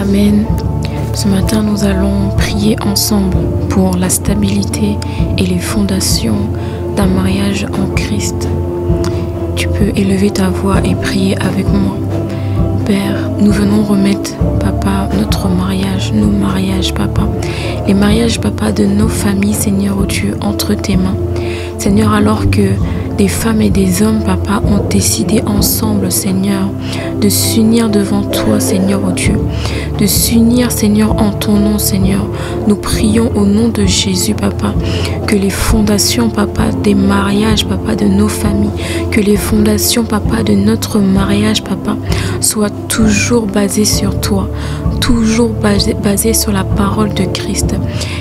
Amen. Ce matin, nous allons prier ensemble pour la stabilité et les fondations d'un mariage en Christ. Tu peux élever ta voix et prier avec moi. Père, nous venons remettre, Papa, notre mariage, nos mariages, Papa. Les mariages, Papa, de nos familles, Seigneur, oh Dieu, entre tes mains. Seigneur, alors que des femmes et des hommes, Papa, ont décidé ensemble, Seigneur, de s'unir devant toi, Seigneur, oh Dieu. De s'unir, Seigneur, en ton nom, Seigneur. Nous prions au nom de Jésus, Papa, que les fondations, Papa, des mariages, Papa, de nos familles, que les fondations, Papa, de notre mariage, Papa, soient toujours basées sur toi, toujours basées sur la parole de Christ.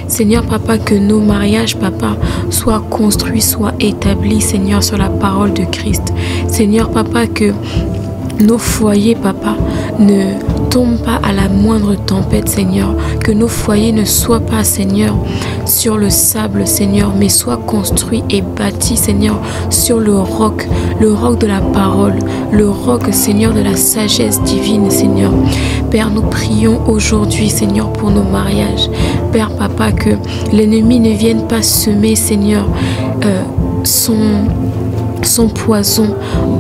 Seigneur, Papa, que nos mariages, Papa, soient construits, soient établis, Seigneur, sur la parole de Christ. Seigneur, Papa, que nos foyers, Papa, ne tombent pas à la moindre tempête, Seigneur. Que nos foyers ne soient pas, Seigneur, sur le sable, Seigneur, mais soient construits et bâtis, Seigneur, sur le roc de la parole, le roc, Seigneur, de la sagesse divine, Seigneur. Père, nous prions aujourd'hui, Seigneur, pour nos mariages. Père, Papa, que l'ennemi ne vienne pas semer, Seigneur, son poison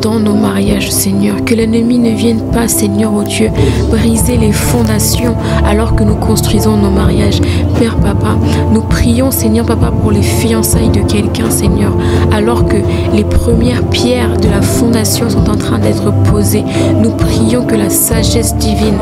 dans nos mariages, Seigneur. Que l'ennemi ne vienne pas, Seigneur, oh Dieu, briser les fondations alors que nous construisons nos mariages. Père, Papa, nous prions, Seigneur, Papa, pour les fiançailles de quelqu'un, Seigneur, alors que les premières pierres de la fondation sont en train d'être posées. Nous prions que la sagesse divine,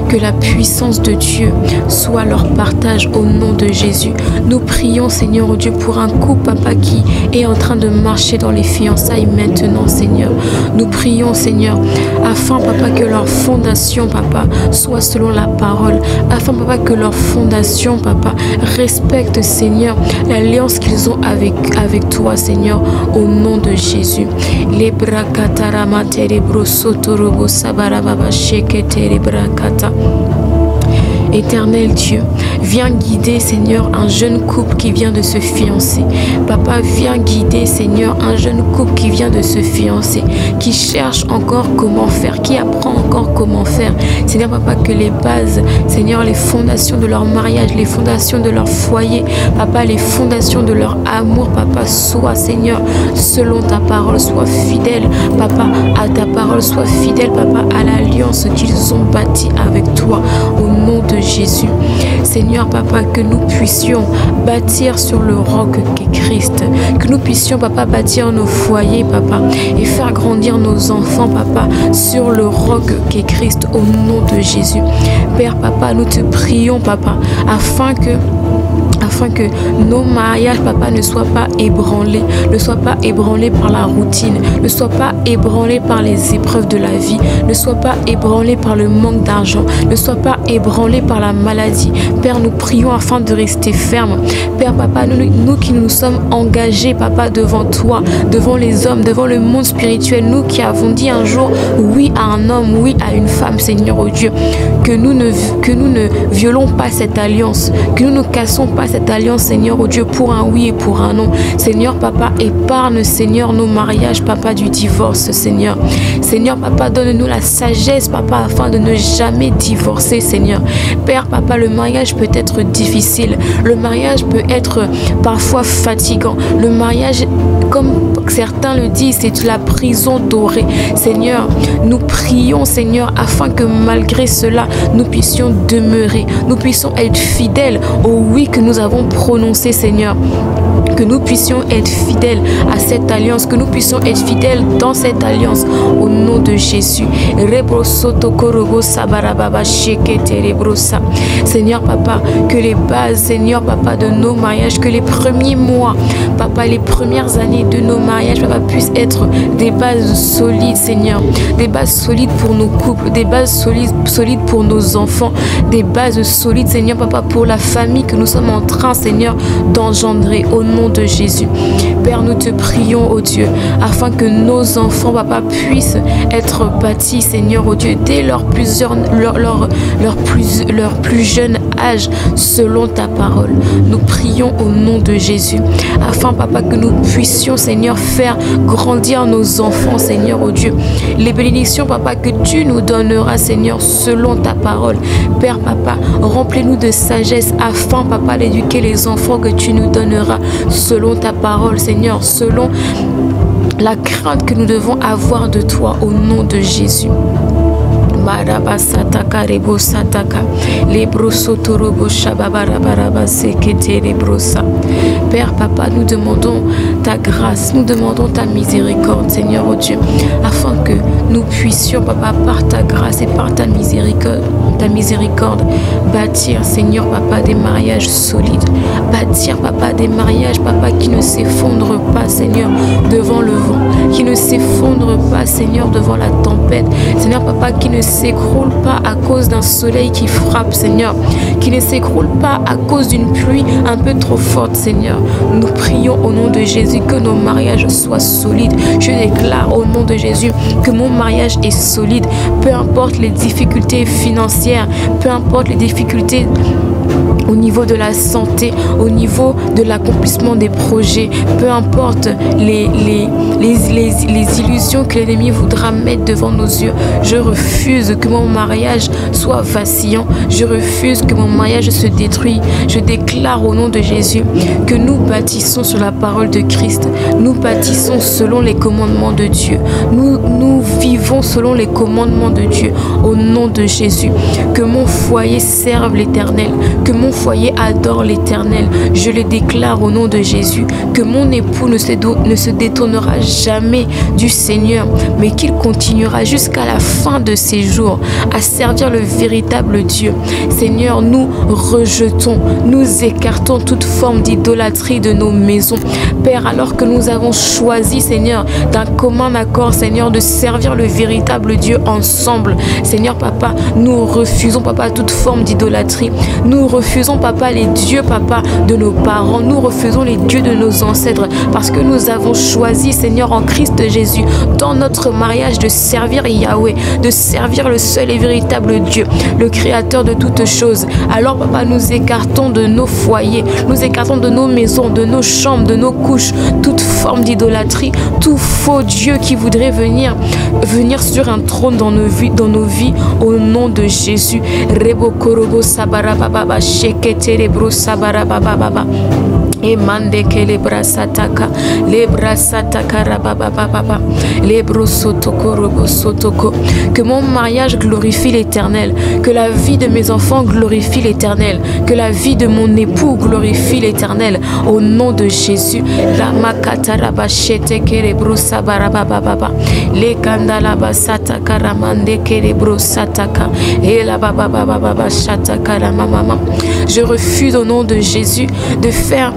que la puissance de Dieu soit leur partage au nom de Jésus. Nous prions, Seigneur, oh Dieu, pour un couple, Papa, qui est en train de marcher dans les fiançailles maintenant, Seigneur. Nous prions, Seigneur, afin, Papa, que leur fondation, Papa, soit selon la parole, afin, Papa, que leur fondation, Papa, respecte, Seigneur, l'alliance qu'ils ont avec toi, Seigneur, au nom de Jésus. Les brakatarama terebro sotorobo sabarababa shekete brakata. Éternel Dieu, viens guider, Seigneur, un jeune couple qui vient de se fiancer. Papa, viens guider, Seigneur, un jeune couple qui vient de se fiancer, qui cherche encore comment faire, qui apprend encore comment faire. Seigneur, Papa, que les bases, Seigneur, les fondations de leur mariage, les fondations de leur foyer, Papa, les fondations de leur amour, Papa, soient, Seigneur, selon ta parole, sois fidèle, Papa, à ta parole, sois fidèle, Papa, à l'alliance qu'ils ont bâtie avec toi, au nom de Jésus. Seigneur, Papa, que nous puissions bâtir sur le roc qu'est Christ, que nous puissions, Papa, bâtir nos foyers, Papa, et faire grandir nos enfants, Papa, sur le roc qu'est Christ, au nom de Jésus. Père, Papa, nous te prions, Papa, afin que nos mariages, Papa, ne soient pas ébranlés, par la routine, ne soient pas ébranlés par les épreuves de la vie, ne soient pas ébranlés par le manque d'argent, ne soient pas ébranlés par la maladie. Père, nous prions afin de rester fermes. Père, Papa, nous qui nous sommes engagés, Papa, devant toi, devant les hommes, devant le monde spirituel, nous qui avons dit un jour oui à un homme, oui à une femme, Seigneur, oh Dieu, que nous ne violons pas cette alliance, que nous ne cassons pas cette alliance, Seigneur, oh Dieu, pour un oui et pour un non. Seigneur, Papa, épargne, Seigneur, nos mariages, Papa, du divorce, Seigneur. Seigneur, Papa, donne-nous la sagesse, Papa, afin de ne jamais divorcer, Seigneur. Père, Papa, le mariage peut être difficile. Le mariage peut être parfois fatigant. Le mariage, comme certains le disent, c'est la prison dorée. Seigneur, nous prions, Seigneur, afin que malgré cela, nous puissions demeurer, nous puissions être fidèles au oui que nous avons prononcé, Seigneur. Que nous puissions être fidèles à cette alliance, que nous puissions être fidèles dans cette alliance, au nom de Jésus. Seigneur, Papa, que les bases, Seigneur, Papa, de nos mariages, que les premiers mois, Papa, les premières années de nos mariages, Papa, puissent être des bases solides, Seigneur, des bases solides pour nos couples, des bases solides pour nos enfants, des bases solides, Seigneur, Papa, pour la famille que nous sommes en train, Seigneur, d'engendrer, au nom de Jésus. Père, nous te prions, oh Dieu, afin que nos enfants, papa, puissent être bâtis, Seigneur, oh Dieu, dès leur plus jeune âge, selon ta parole. Nous prions au nom de Jésus, afin, papa, que nous puissions, Seigneur, faire grandir nos enfants, Seigneur, oh Dieu. Les bénédictions, papa, que tu nous donneras, Seigneur, selon ta parole. Père, papa, remplis-nous de sagesse, afin, papa, d'éduquer les enfants que tu nous donneras, selon ta parole, Seigneur, selon la crainte que nous devons avoir de toi, au nom de Jésus. Marabasataka rebo sataka lebrosoto robo shababarabaraba sekete lebrosa. Père, papa, nous demandons ta grâce, nous demandons ta miséricorde, Seigneur, oh Dieu, afin que nous puissions, papa, par ta grâce et par ta miséricorde, bâtir, Seigneur, papa, des mariages solides, bâtir, papa, des mariages, papa, qui ne s'effondrent pas, Seigneur, devant le vent, qui ne s'effondrent pas, Seigneur, devant la tempête, Seigneur, papa, qui ne s'écroule pas à cause d'un soleil qui frappe, Seigneur, qui ne s'écroule pas à cause d'une pluie un peu trop forte, Seigneur. Nous prions au nom de Jésus que nos mariages soient solides. Je déclare au nom de Jésus que mon mariage est solide, peu importe les difficultés financières, peu importe les difficultés au niveau de la santé, au niveau de l'accomplissement des projets, peu importe les illusions que l'ennemi voudra mettre devant nos yeux. Je refuse que mon mariage soit vacillant. Je refuse que mon mariage se détruise. Je déclare au nom de Jésus que nous bâtissons sur la parole de Christ. Nous bâtissons selon les commandements de Dieu. Nous vivons selon les commandements de Dieu au nom de Jésus. Que mon foyer serve l'Éternel. Que mon foyer adore l'Éternel. Je le déclare au nom de Jésus. Que mon époux ne se détournera jamais du Seigneur, mais qu'il continuera jusqu'à la fin de ses jours à servir le véritable Dieu. Seigneur, nous rejetons, nous écartons toute forme d'idolâtrie de nos maisons. Père, alors que nous avons choisi, Seigneur, d'un commun accord, Seigneur, de servir le véritable Dieu ensemble. Seigneur, papa, nous refusons, papa, toute forme d'idolâtrie. Nous refusons, papa, les dieux, papa, de nos parents. Nous refusons les dieux de nos ancêtres parce que nous avons choisi, Seigneur, en Christ Jésus, dans notre mariage, de servir Yahweh, de servir le seul et véritable Dieu, le créateur de toutes choses. Alors, papa, nous écartons de nos foyers, nous écartons de nos maisons, de nos chambres, de nos couches, toute forme d'idolâtrie, tout faux Dieu qui voudrait venir sur un trône dans nos vies, au nom de Jésus. Rebo korobo sabarababa shekete rebro sabarababa. Et mande que les bras s'attaquent, les bras s'attaquent, les bros sotoko, robo sotoko. Que mon mariage glorifie l'Éternel, que la vie de mes enfants glorifie l'Éternel, que la vie de mon époux glorifie l'Éternel, au nom de Jésus. La makata rabachete que les bros sabarababa, les kandalaba sataka ramande que les bros sataka, et la baba sataka ramama. Je refuse au nom de Jésus de faire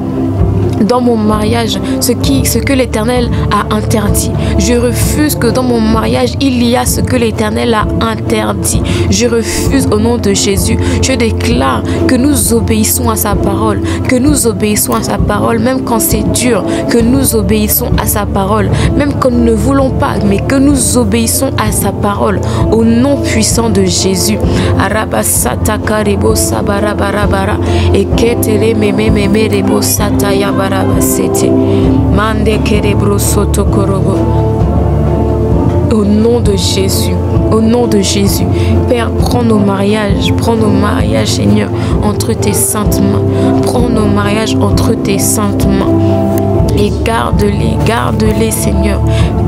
dans mon mariage ce que l'Éternel a interdit. Je refuse que dans mon mariage il y a ce que l'Éternel a interdit. Je refuse au nom de Jésus. Je déclare que nous obéissons à sa parole, que nous obéissons à sa parole même quand c'est dur, que nous obéissons à sa parole même quand nous ne voulons pas, mais que nous obéissons à sa parole au nom puissant de Jésus. Arabasataka rebo sabarabarabara et ketele meme rebo sataya bara. Mande kerebro soto korobo. Au nom de Jésus, au nom de Jésus, Père, prends nos mariages, Seigneur, entre tes saintes mains. Prends nos mariages entre tes saintes mains. Et garde-les, Seigneur.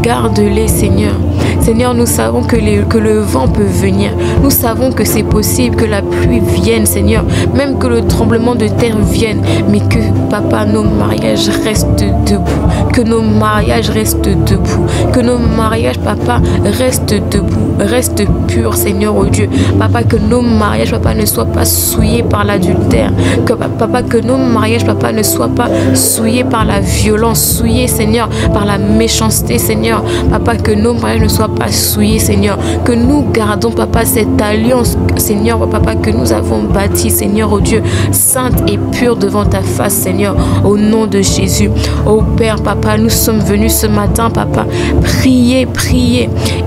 Garde-les, Seigneur. Seigneur, nous savons que le vent peut venir. Nous savons que c'est possible que la pluie vienne, Seigneur. Même que le tremblement de terre vienne. Mais que, papa, nos mariages restent debout. Que nos mariages restent debout. Que nos mariages, papa, restent debout. Restent purs, Seigneur, oh Dieu. Papa, que nos mariages, papa, ne soient pas souillés par l'adultère. Que, papa, que nos mariages, papa, ne soient pas souillés par la violence. Souillés, Seigneur, par la méchanceté, Seigneur. Papa, que nos mariages ne soient papa, souillé, Seigneur. Que nous gardons, papa, cette alliance, Seigneur, papa, que nous avons bâtie, Seigneur, oh Dieu, sainte et pure devant ta face, Seigneur, au nom de Jésus. Oh Père, papa, nous sommes venus ce matin, papa, prier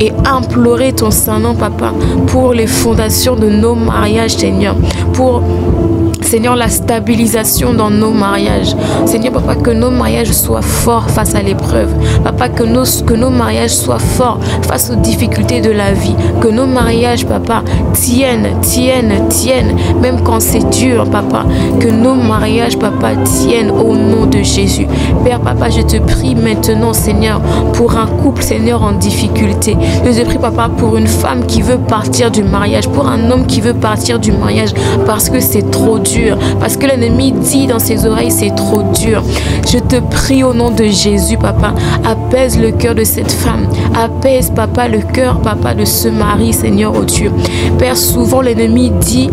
et implorer ton Saint-Nom, papa, pour les fondations de nos mariages, Seigneur, pour, Seigneur, la stabilisation dans nos mariages. Seigneur, papa, que nos mariages soient forts face à l'épreuve. Papa, que nos mariages soient forts face aux difficultés de la vie. Que nos mariages, papa, tiennent, même quand c'est dur, papa. Que nos mariages, papa, tiennent au nom de Jésus. Père, papa, je te prie maintenant, Seigneur, pour un couple, Seigneur, en difficulté. Je te prie, papa, pour une femme qui veut partir du mariage, pour un homme qui veut partir du mariage parce que c'est trop dur, parce que l'ennemi dit dans ses oreilles c'est trop dur. Je te prie au nom de Jésus, papa, apaise le cœur de cette femme, apaise, papa, le cœur, papa, de ce mari, Seigneur, oh Dieu. Père, souvent l'ennemi dit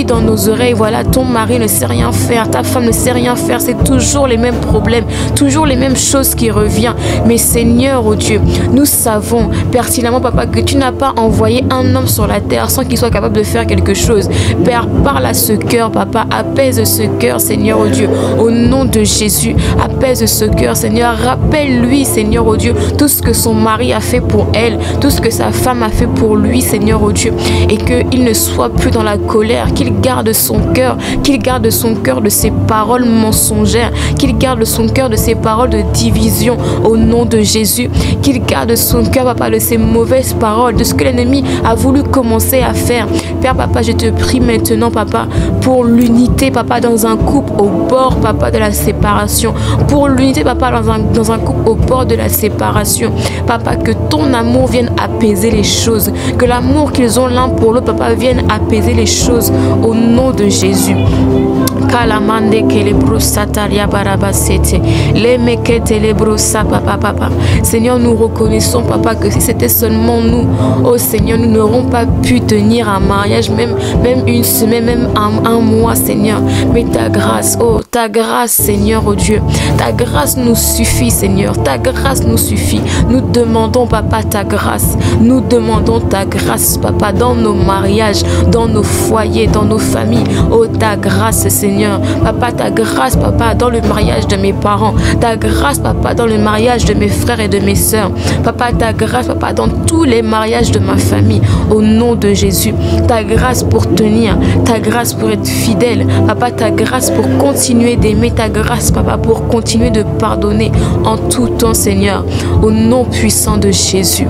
dans nos oreilles, voilà, ton mari ne sait rien faire, ta femme ne sait rien faire, c'est toujours les mêmes problèmes, toujours les mêmes choses qui reviennent. Mais Seigneur, oh Dieu, nous savons pertinemment, papa, que tu n'as pas envoyé un homme sur la terre sans qu'il soit capable de faire quelque chose. Père, parle à ce cœur, papa, apaise ce cœur, Seigneur, oh Dieu, au nom de Jésus, apaise ce cœur, Seigneur, rappelle-lui, Seigneur, oh Dieu, tout ce que son mari a fait pour elle, tout ce que sa femme a fait pour lui, Seigneur, oh Dieu, et qu'il ne soit plus dans la colère, qu'il garde son cœur de ses paroles mensongères, qu'il garde son cœur de ses paroles de division, au nom de Jésus, qu'il garde son cœur, papa, de ses mauvaises paroles, de ce que l'ennemi a voulu commencer à faire. Père, papa, je te prie maintenant, papa, pour l'unité, papa, dans un couple au bord, papa, de la séparation, pour l'unité, papa, dans un couple au bord de la séparation, papa, que ton amour vienne apaiser les choses, que l'amour qu'ils ont l'un pour l'autre, papa, vienne apaiser les choses, au nom de Jésus. Seigneur, nous reconnaissons, papa, que si c'était seulement nous, oh Seigneur, nous n'aurons pas pu tenir un mariage, même une semaine, même un mois, Seigneur. Mais ta grâce, oh, ta grâce, Seigneur, oh Dieu, ta grâce nous suffit, Seigneur, ta grâce nous suffit. Nous demandons, papa, ta grâce. Nous demandons ta grâce, papa, dans nos mariages, dans nos foyers, dans nos familles. Oh, ta grâce, Seigneur. Papa, ta grâce, papa, dans le mariage de mes parents. Ta grâce, papa, dans le mariage de mes frères et de mes sœurs. Papa, ta grâce, papa, dans tous les mariages de ma famille. Au nom de Jésus. Ta grâce pour tenir. Ta grâce pour être fidèle. Papa, ta grâce pour continuer d'aimer. Ta grâce, papa, pour continuer de pardonner en tout temps, Seigneur. Au nom puissant de Jésus.